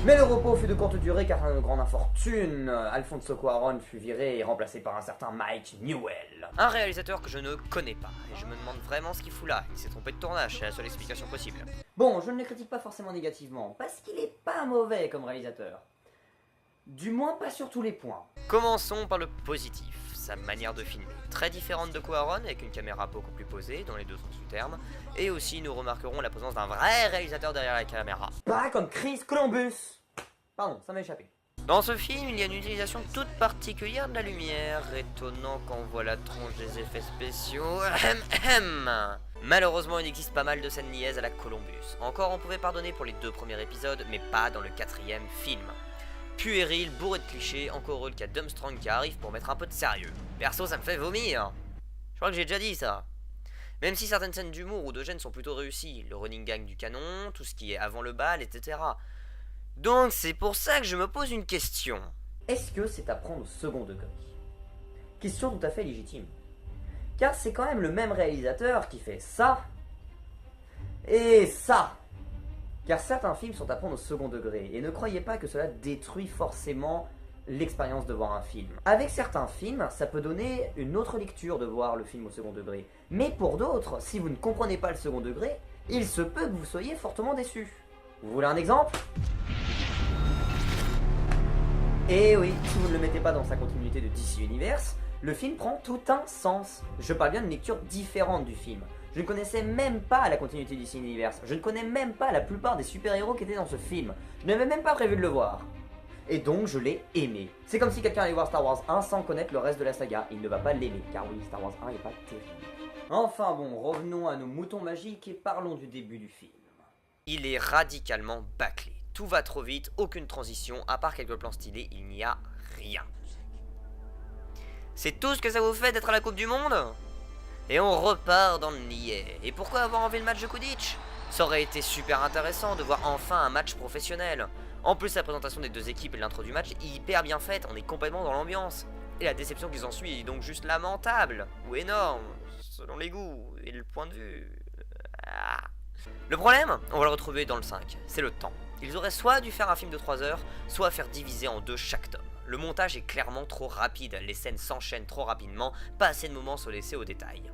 Mais le repos fut de courte durée car à une grande infortune, Alfonso Cuarón fut viré et remplacé par un certain Mike Newell. Un réalisateur que je ne connais pas, et je me demande vraiment ce qu'il fout là. Il s'est trompé de tournage, c'est la seule explication possible. Bon, je ne le critique pas forcément négativement, parce qu'il est pas mauvais comme réalisateur. Du moins pas sur tous les points. Commençons par le positif, sa manière de filmer. Très différente de Cuarón, avec une caméra beaucoup plus posée, dans les deux sens du terme, et aussi nous remarquerons la présence d'un vrai réalisateur derrière la caméra. Pas comme Chris Columbus. Pardon, ça m'a échappé. Dans ce film, il y a une utilisation toute particulière de la lumière, étonnant quand on voit la tronche des effets spéciaux. Malheureusement, il existe pas mal de scènes niaises à la Columbus. Encore, on pouvait pardonner pour les 2 premiers épisodes, mais pas dans le 4e film. Puéril, bourré de clichés, encore heureux qu'il y a Dumstrong qui arrive pour mettre un peu de sérieux. Perso, ça me fait vomir. Je crois que j'ai déjà dit ça. Même si certaines scènes d'humour ou de gêne sont plutôt réussies, le running gag du canon, tout ce qui est avant le bal, etc. Donc c'est pour ça que je me pose une question. Est-ce que c'est à prendre au second degré? Question tout à fait légitime. Car c'est quand même le même réalisateur qui fait ça et ça. Car certains films sont à prendre au second degré, et ne croyez pas que cela détruit forcément l'expérience de voir un film. Avec certains films, ça peut donner une autre lecture de voir le film au second degré. Mais pour d'autres, si vous ne comprenez pas le second degré, il se peut que vous soyez fortement déçus. Vous voulez un exemple? Et oui, si vous ne le mettez pas dans sa continuité de DC Universe, le film prend tout un sens. Je parle bien d'une lecture différente du film. Je ne connaissais même pas la continuité DC Universe. Je ne connais même pas la plupart des super-héros qui étaient dans ce film. Je n'avais même pas prévu de le voir. Et donc je l'ai aimé. C'est comme si quelqu'un allait voir Star Wars 1 sans connaître le reste de la saga. Il ne va pas l'aimer, car oui, Star Wars 1 n'est pas terrible. Enfin bon, revenons à nos moutons magiques et parlons du début du film. Il est radicalement bâclé. Tout va trop vite, aucune transition, à part quelques plans stylés, il n'y a rien. C'est tout ce que ça vous fait d'être à la Coupe du Monde? Et on repart dans le niais. Et pourquoi avoir enlevé le match de Quidditch? Ça aurait été super intéressant de voir enfin un match professionnel. En plus, la présentation des deux équipes et l'intro du match est hyper bien faite, on est complètement dans l'ambiance. Et la déception qui s'ensuit est donc juste lamentable, ou énorme, selon les goûts et le point de vue. Ah. Le problème, on va le retrouver dans le 5, c'est le temps. Ils auraient soit dû faire un film de 3 heures, soit faire diviser en 2 chaque tome. Le montage est clairement trop rapide, les scènes s'enchaînent trop rapidement, pas assez de moments sont laissés aux détails.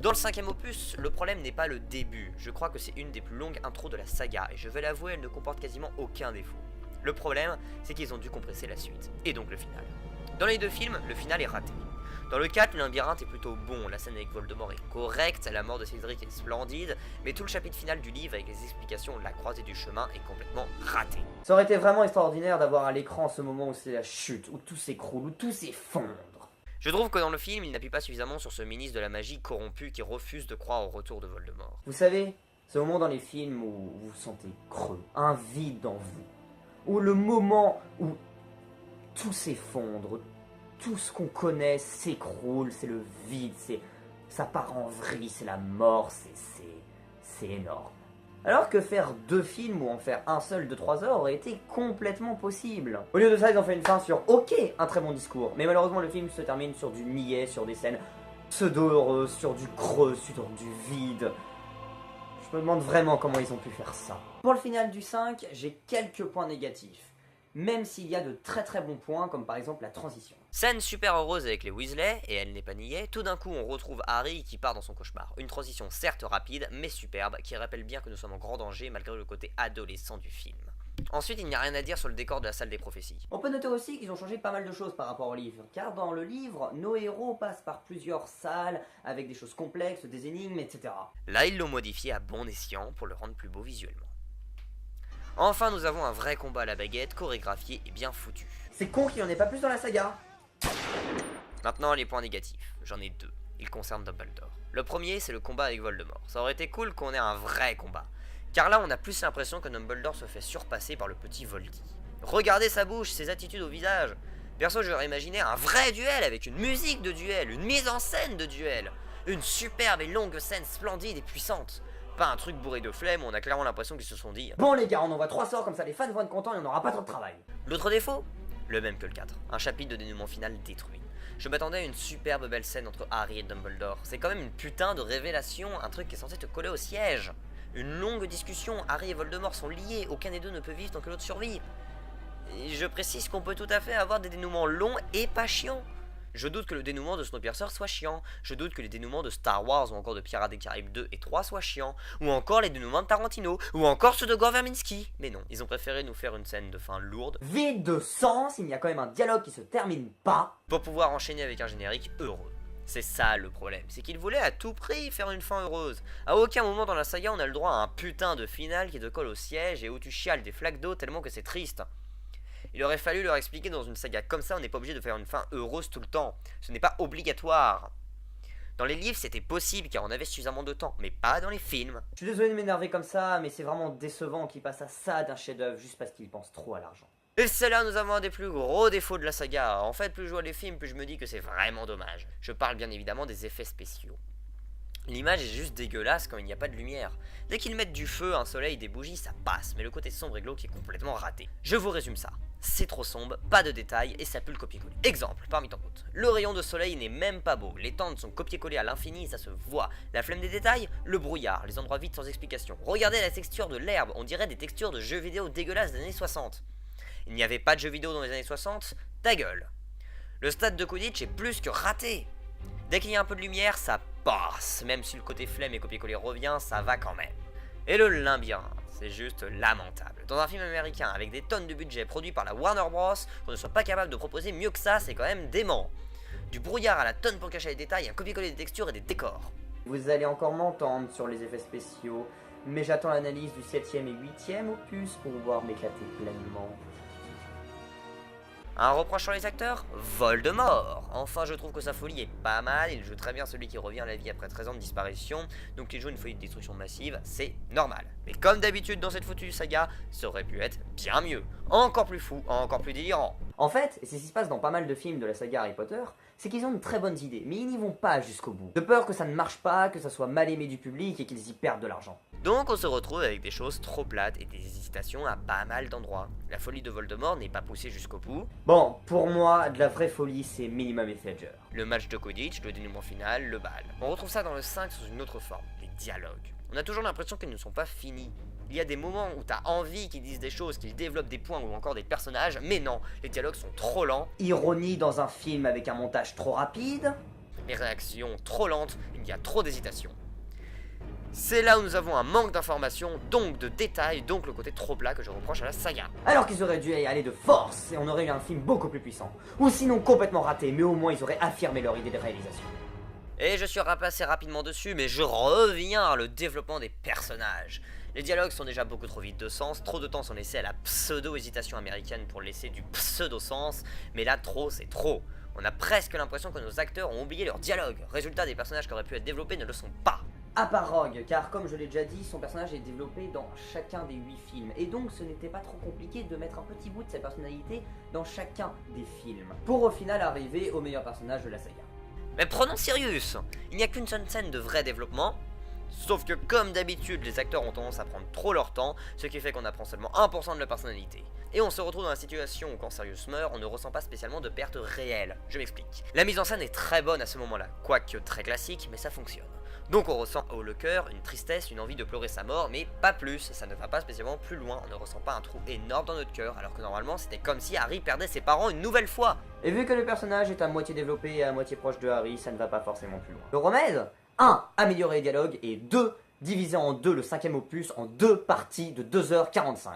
Dans le 5e opus, le problème n'est pas le début, je crois que c'est une des plus longues intros de la saga, et je vais l'avouer, elle ne comporte quasiment aucun défaut. Le problème, c'est qu'ils ont dû compresser la suite, et donc le final. Dans les 2 films, le final est raté. Dans le 4, le labyrinthe est plutôt bon, la scène avec Voldemort est correcte, la mort de Cédric est splendide, mais tout le chapitre final du livre avec les explications de la croisée du chemin est complètement raté. Ça aurait été vraiment extraordinaire d'avoir à l'écran ce moment où c'est la chute, où tout s'écroule, où tout s'effondre. Je trouve que dans le film, il n'appuie pas suffisamment sur ce ministre de la magie corrompu qui refuse de croire au retour de Voldemort. Vous savez, ce moment dans les films où vous vous sentez creux, un vide en vous, où le moment où tout s'effondre, tout ce qu'on connaît s'écroule, c'est le vide, ça part en vrille, c'est la mort, c'est énorme. Alors que faire 2 films ou en faire un seul de 3 heures aurait été complètement possible. Au lieu de ça, ils ont fait une fin sur ok, un très bon discours, mais malheureusement le film se termine sur du niais, sur des scènes pseudo-heureuses, sur du creux, sur du vide. Je me demande vraiment comment ils ont pu faire ça. Pour le final du 5, j'ai quelques points négatifs. Même s'il y a de très très bons points, comme par exemple la transition. Scène super heureuse avec les Weasley, et elle n'est pas niée, tout d'un coup on retrouve Harry qui part dans son cauchemar. Une transition certes rapide, mais superbe, qui rappelle bien que nous sommes en grand danger malgré le côté adolescent du film. Ensuite, il n'y a rien à dire sur le décor de la salle des prophéties. On peut noter aussi qu'ils ont changé pas mal de choses par rapport au livre, car dans le livre, nos héros passent par plusieurs salles, avec des choses complexes, des énigmes, etc. Là, ils l'ont modifié à bon escient pour le rendre plus beau visuellement. Enfin, nous avons un vrai combat à la baguette, chorégraphié et bien foutu. C'est con qu'il n'y en ait pas plus dans la saga. Maintenant, les points négatifs. J'en ai 2. Ils concernent Dumbledore. Le premier, c'est le combat avec Voldemort. Ça aurait été cool qu'on ait un vrai combat. Car là, on a plus l'impression que Dumbledore se fait surpasser par le petit Voldy. Regardez sa bouche, ses attitudes au visage. Perso, j'aurais imaginé un vrai duel avec une musique de duel, une mise en scène de duel. Une superbe et longue scène splendide et puissante. Pas un truc bourré de flemme où on a clairement l'impression qu'ils se sont dit bon les gars, on envoie 3 sorts comme ça les fans vont être contents et on n'aura pas trop de travail. L'autre défaut? Le même que le 4. Un chapitre de dénouement final détruit. Je m'attendais à une superbe belle scène entre Harry et Dumbledore. C'est quand même une putain de révélation, un truc qui est censé te coller au siège. Une longue discussion, Harry et Voldemort sont liés, aucun des deux ne peut vivre tant que l'autre survit. Et je précise qu'on peut tout à fait avoir des dénouements longs et pas chiants. Je doute que le dénouement de Snowpiercer soit chiant, je doute que les dénouements de Star Wars ou encore de Pirates des Caraïbes 2 et 3 soient chiants, ou encore les dénouements de Tarantino, ou encore ceux de Gore Verbinski. Mais non, ils ont préféré nous faire une scène de fin lourde, Vide de sens, il y a quand même un dialogue qui se termine pas. pour pouvoir enchaîner avec un générique heureux. C'est ça le problème, c'est qu'ils voulaient à tout prix faire une fin heureuse. À aucun moment dans la saga on a le droit à un putain de finale qui te colle au siège et où tu chiales des flaques d'eau tellement que c'est triste. Il aurait fallu leur expliquer dans une saga comme ça, on n'est pas obligé de faire une fin heureuse tout le temps. Ce n'est pas obligatoire. Dans les livres, c'était possible car on avait suffisamment de temps, mais pas dans les films. Je suis désolé de m'énerver comme ça, mais c'est vraiment décevant qu'ils passent à ça d'un chef-d'œuvre juste parce qu'ils pensent trop à l'argent. Et c'est là nous avons un des plus gros défauts de la saga. En fait, plus je vois les films, plus je me dis que c'est vraiment dommage. Je parle bien évidemment des effets spéciaux. L'image est juste dégueulasse quand il n'y a pas de lumière. Dès qu'ils mettent du feu, un soleil, des bougies, ça passe, mais le côté sombre et glauque est complètement raté. Je vous résume ça. C'est trop sombre, pas de détails et ça pue le copier-coller. Exemple, parmi tant d'autres. Le rayon de soleil n'est même pas beau, les tentes sont copier-collées à l'infini et ça se voit. La flemme des détails, le brouillard, les endroits vides sans explication. Regardez la texture de l'herbe, on dirait des textures de jeux vidéo dégueulasses des années 60. Il n'y avait pas de jeux vidéo dans les années 60, ta gueule. Le stade de Quidditch est plus que raté. Dès qu'il y a un peu de lumière, ça passe. Même si le côté flemme et copier-coller revient, ça va quand même. Et le labyrinthe, c'est juste lamentable. Dans un film américain avec des tonnes de budget produit par la Warner Bros, qu'on ne soit pas capable de proposer mieux que ça, c'est quand même dément. Du brouillard à la tonne pour cacher les détails, un copier-coller des textures et des décors. Vous allez encore m'entendre sur les effets spéciaux, mais j'attends l'analyse du 7e et 8e opus pour pouvoir m'éclater pleinement. Un reproche sur les acteurs? Voldemort. Enfin, je trouve que sa folie est pas mal, il joue très bien celui qui revient à la vie après 13 ans de disparition, donc il joue une folie de destruction massive, c'est normal. Mais comme d'habitude dans cette foutue saga, ça aurait pu être bien mieux. Encore plus fou, encore plus délirant. En fait, et c'est ce qui se passe dans pas mal de films de la saga Harry Potter, c'est qu'ils ont de très bonnes idées, mais ils n'y vont pas jusqu'au bout. De peur que ça ne marche pas, que ça soit mal aimé du public et qu'ils y perdent de l'argent. Donc on se retrouve avec des choses trop plates et des hésitations à pas mal d'endroits. La folie de Voldemort n'est pas poussée jusqu'au bout. Bon, pour moi, de la vraie folie, c'est minimum Heath Ledger. Le match de Quidditch, le dénouement final, le bal. On retrouve ça dans le 5 sous une autre forme, les dialogues. On a toujours l'impression qu'ils ne sont pas finis. Il y a des moments où t'as envie qu'ils disent des choses, qu'ils développent des points ou encore des personnages, mais non, les dialogues sont trop lents. Ironie dans un film avec un montage trop rapide. Les réactions trop lentes, il y a trop d'hésitation. C'est là où nous avons un manque d'informations, donc de détails, donc le côté trop plat que je reproche à la saga. Alors qu'ils auraient dû y aller de force et on aurait eu un film beaucoup plus puissant. Ou sinon complètement raté, mais au moins ils auraient affirmé leur idée de réalisation. Et je suis repassé rapidement dessus, mais je reviens à le développement des personnages. Les dialogues sont déjà beaucoup trop vides de sens, trop de temps sont laissés à la pseudo-hésitation américaine pour laisser du pseudo-sens, mais là trop c'est trop. On a presque l'impression que nos acteurs ont oublié leur dialogue. Résultat, des personnages qui auraient pu être développés ne le sont pas. À part Rogue, car comme je l'ai déjà dit, son personnage est développé dans chacun des 8 films, et donc ce n'était pas trop compliqué de mettre un petit bout de sa personnalité dans chacun des films, pour au final arriver au meilleur personnage de la saga. Mais prenons Sirius. Il n'y a qu'une seule scène de vrai développement, sauf que comme d'habitude, les acteurs ont tendance à prendre trop leur temps, ce qui fait qu'on apprend seulement 1% de la personnalité. Et on se retrouve dans la situation où quand Sirius meurt, on ne ressent pas spécialement de perte réelle. Je m'explique. La mise en scène est très bonne à ce moment-là, quoique très classique, mais ça fonctionne. Donc on ressent haut le cœur, une tristesse, une envie de pleurer sa mort, mais pas plus, ça ne va pas spécialement plus loin, on ne ressent pas un trou énorme dans notre cœur, alors que normalement c'était comme si Harry perdait ses parents une nouvelle fois. Et vu que le personnage est à moitié développé et à moitié proche de Harry, ça ne va pas forcément plus loin. Le remède 1. Améliorer les dialogues, et 2. Diviser en deux le 5e opus en 2 parties de 2h45.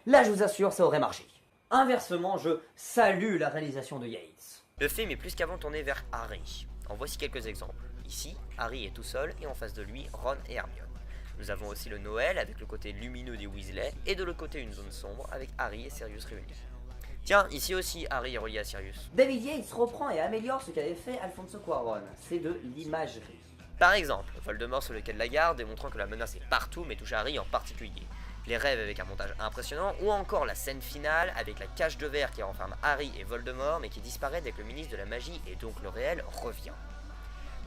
Là je vous assure, ça aurait marché. Inversement, je salue la réalisation de Yates. Le film est plus qu'avant tourné vers Harry. En voici quelques exemples. Ici, Harry est tout seul et en face de lui, Ron et Hermione. Nous avons aussi le Noël avec le côté lumineux des Weasley et de l'autre côté une zone sombre avec Harry et Sirius réunis. Tiens, ici aussi Harry est relié à Sirius. David Yates reprend et améliore ce qu'avait fait Alfonso Cuarón, c'est de l'imagerie. Par exemple, Voldemort sur le quai de la gare démontrant que la menace est partout mais touche Harry en particulier. Les rêves avec un montage impressionnant, ou encore la scène finale avec la cage de verre qui renferme Harry et Voldemort mais qui disparaît dès que le ministre de la magie et donc le réel revient.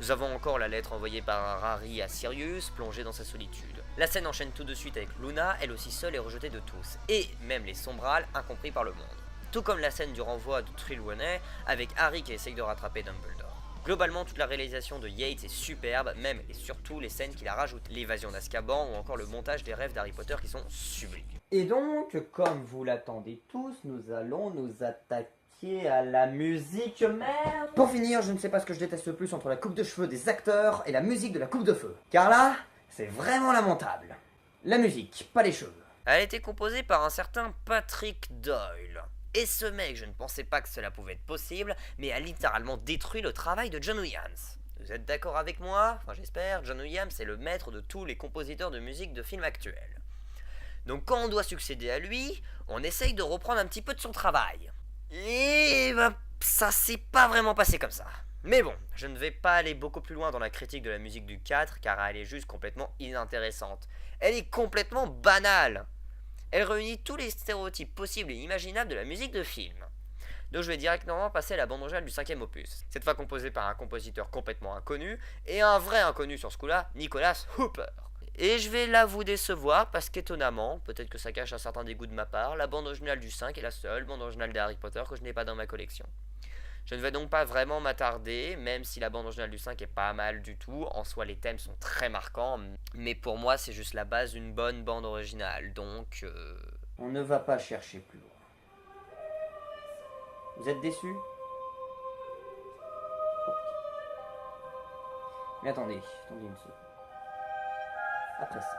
Nous avons encore la lettre envoyée par Harry à Sirius, plongé dans sa solitude. La scène enchaîne tout de suite avec Luna, elle aussi seule et rejetée de tous, et même les Sombrals, incompris par le monde. Tout comme la scène du renvoi de Trelawney avec Harry qui essaye de rattraper Dumbledore. Globalement, toute la réalisation de Yates est superbe, même et surtout les scènes qu'il a rajoutées, l'évasion d'Azkaban ou encore le montage des rêves d'Harry Potter qui sont sublimes. Et donc, comme vous l'attendez tous, nous allons nous attaquer à la musique, merde. Pour finir, je ne sais pas ce que je déteste le plus entre la coupe de cheveux des acteurs et la musique de la coupe de feu. Car là, c'est vraiment lamentable. La musique, pas les cheveux. Elle a été composée par un certain Patrick Doyle. Et ce mec, je ne pensais pas que cela pouvait être possible, mais a littéralement détruit le travail de John Williams. Vous êtes d'accord avec moi? Enfin j'espère, John Williams est le maître de tous les compositeurs de musique de films actuels. Donc quand on doit succéder à lui, on essaye de reprendre un petit peu de son travail. Et bah, ça s'est pas vraiment passé comme ça. Mais bon, je ne vais pas aller beaucoup plus loin dans la critique de la musique du 4, car elle est juste complètement inintéressante. Elle est complètement banale. Elle réunit tous les stéréotypes possibles et imaginables de la musique de film. Donc je vais directement passer à la bande originale du 5e opus. Cette fois composée par un compositeur complètement inconnu, et un vrai inconnu sur ce coup-là, Nicholas Hooper. Et je vais là vous décevoir parce qu'étonnamment, peut-être que ça cache un certain dégoût de ma part, la bande originale du 5 est la seule bande originale de Harry Potter que je n'ai pas dans ma collection. Je ne vais donc pas vraiment m'attarder, même si la bande originale du 5 est pas mal du tout. En soi, les thèmes sont très marquants, mais pour moi, c'est juste la base d'une bonne bande originale, donc... On ne va pas chercher plus loin. Vous êtes déçus? Ok. Mais attendez une seconde. Après ça.